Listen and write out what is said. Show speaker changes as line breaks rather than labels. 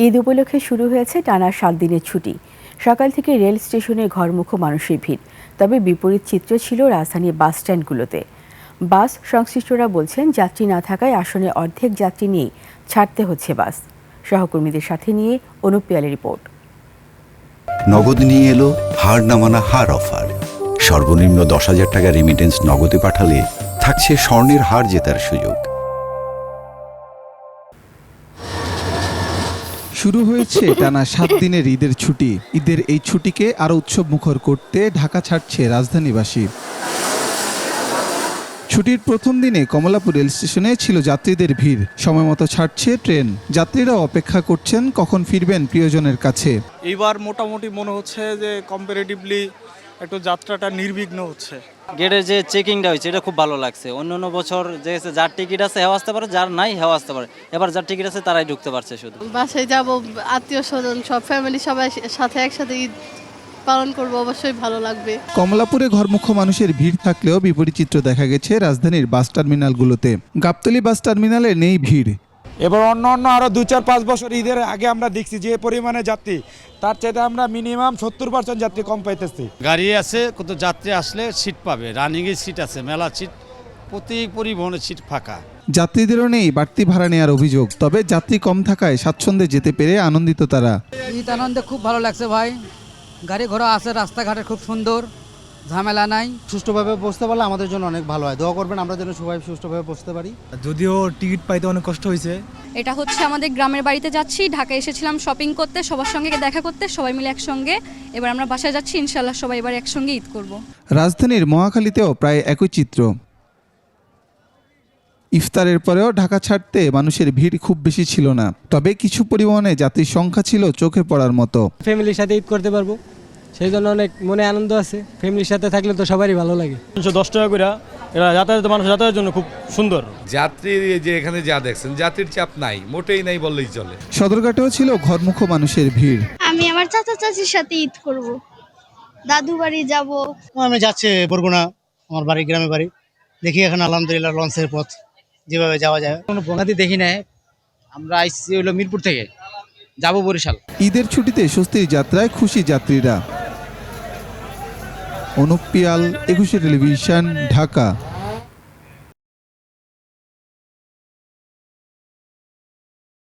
ঈদ উপলক্ষে শুরু হয়েছে টানা 7 দিনের ছুটি। সকাল থেকে রেল স্টেশনে ঘরমুখো মানুষের ভিড়। তবে বিপরীত চিত্র ছিল রাজধানীর বাস স্ট্যান্ডগুলোতে। বাস সংশ্লিষ্টরা বলছেন, যাত্রী না থাকায় আসনে অর্ধেক যাত্রী নিয়েই ছাড়তে হচ্ছে বাস। সহকর্মীদের সাথে নিয়ে অনুপ পিয়ালের রিপোর্ট।
নগদ নিয়ে এলো হার না মানা হার অফার। সর্বনিম্ন 10,000 টাকা রেমিটেন্স নগদে পাঠালে থাকছে স্বর্ণের হার জেতার সুযোগ।
শুরু হয়েছে টানা 7 দিনের ঈদের ছুটি। ঈদের এই ছুটিকে আরো উৎসব মুখর করতে ঢাকা ছাড়ছে রাজধানীবাসী। ছুটির প্রথম দিনে কমলাপুর রেল স্টেশনে ছিল যাত্রীদের ভিড়। সময়মতো ছাড়ছে ট্রেন। যাত্রীরা অপেক্ষা করছেন কখন ফিরবেন প্রিয়জনের কাছে।
এইবার মোটামুটি মনে হচ্ছে যে কম্পারেটিভলি একটু যাত্রাটা নির্বিঘ্ন হচ্ছে।
গেটের যে চেকিংটা হয়েছে এটা খুব ভালো লাগছে। অন্য বছর যে যার টিকিট আছে হেও আসতে পারে, যার নাই হেও আসতে পারে। এবার যার টিকিট আছে তারাই ঢুকতে পারছে। শুধু
বাসায় যাব, আত্মীয় স্বজন সব ফ্যামিলি সবাই সাথে একসাথে ঈদ পালন করব, অবশ্যই ভালো লাগবে।
কমলাপুরে ঘরমুখো মানুষের ভিড় থাকলেও বিপরীত চিত্র দেখা গেছে রাজধানীর বাস টার্মিনালগুলোতে। গাবতলী বাস টার্মিনালে নেই ভিড়।
এবার অন্য আরও 2-4-5 বছর ঈদের আগে আমরা দেখছি যে পরিমাণে যাত্রী, তার চাইতে আমরা মিনিমাম 70% যাত্রী কম পাইতেছি।
গাড়ি আছে, কত যাত্রী আসলে সিট পাবে, রানিংয়ের সিট আছে, মেলা সিট, প্রতি পরিবহনের সিট ফাঁকা।
যাত্রীদেরও নেই বাড়তি ভাড়া নেওয়ার অভিযোগ। তবে যাত্রী কম থাকায় স্বাচ্ছন্দ্যে যেতে পেরে আনন্দিত তারা।
ঈদ আনন্দে খুব ভালো লাগছে ভাই। গাড়ি ঘোড়া আছে, রাস্তাঘাটে খুব সুন্দর, ঝামেলা নাই।
সুষ্ঠুভাবে বসতে পারলে আমাদের জন্য অনেক ভালো হয়। দোয়া করবেন আমরা যেন সবাই সুষ্ঠুভাবে বসতে পারি।
যদিও টিকিট পাইতে অনেক কষ্ট হয়েছে।
এটা হচ্ছে আমাদের গ্রামের বাড়িতে যাচ্ছি। ঢাকায় এসেছিলাম শপিং করতে, সবার সঙ্গে দেখা করতে, সবাই মিলে একসঙ্গে। এবার আমরা বাসায় যাচ্ছি, ইনশাল্লাহ সবাই এবার একসঙ্গে ঈদ করব।
রাজধানীর মহাখালীতেও প্রায় একই চিত্র। ইফতারের পরেও ঢাকা ছাড়তে মানুষের ভিড় খুব বেশি ছিল না। তবে কিছু পরিবহনে যাত্রীর সংখ্যা ছিল চোখে পড়ার মতো।
ফ্যামিলির সাথে ঈদ করতে পারবো, সেই জন্য অনেক মনে আনন্দ আছে। ফ্যামিলির সাথে থাকলে তো সবারই ভালো লাগে।
310 টাকা করে এরা যাতায়াত, মানুষ যাতায়াতের জন্য খুব সুন্দর।
যাত্রী যে এখানে যা দেখছেন, যাত্রীর চাপ নাই, মোটেই নাই বললেই চলে।
সদরঘাটেও ছিল ঘরমুখো মানুষের ভিড়।
আমি আমার চাচা চাচির সাথে ঈদ করব, দাদু বাড়ি যাব।
আমি যাচ্ছি বরগুনা, আমার বাড়ি গ্রামের বাড়ি। দেখি এখন আলহামদুলিল্লাহ লঞ্চের পথ যেভাবে যাওয়া যায়।
কোনো ভোগান্তি দেখি নাই। আমরা আইসি হলো মিরপুর থেকে, যাব বরিশাল।
ঈদের ছুটিতে স্বস্তির যাত্রায় খুশি যাত্রীরা। অনুপ পিয়াল, 21 টেলিভিশন, ঢাকা।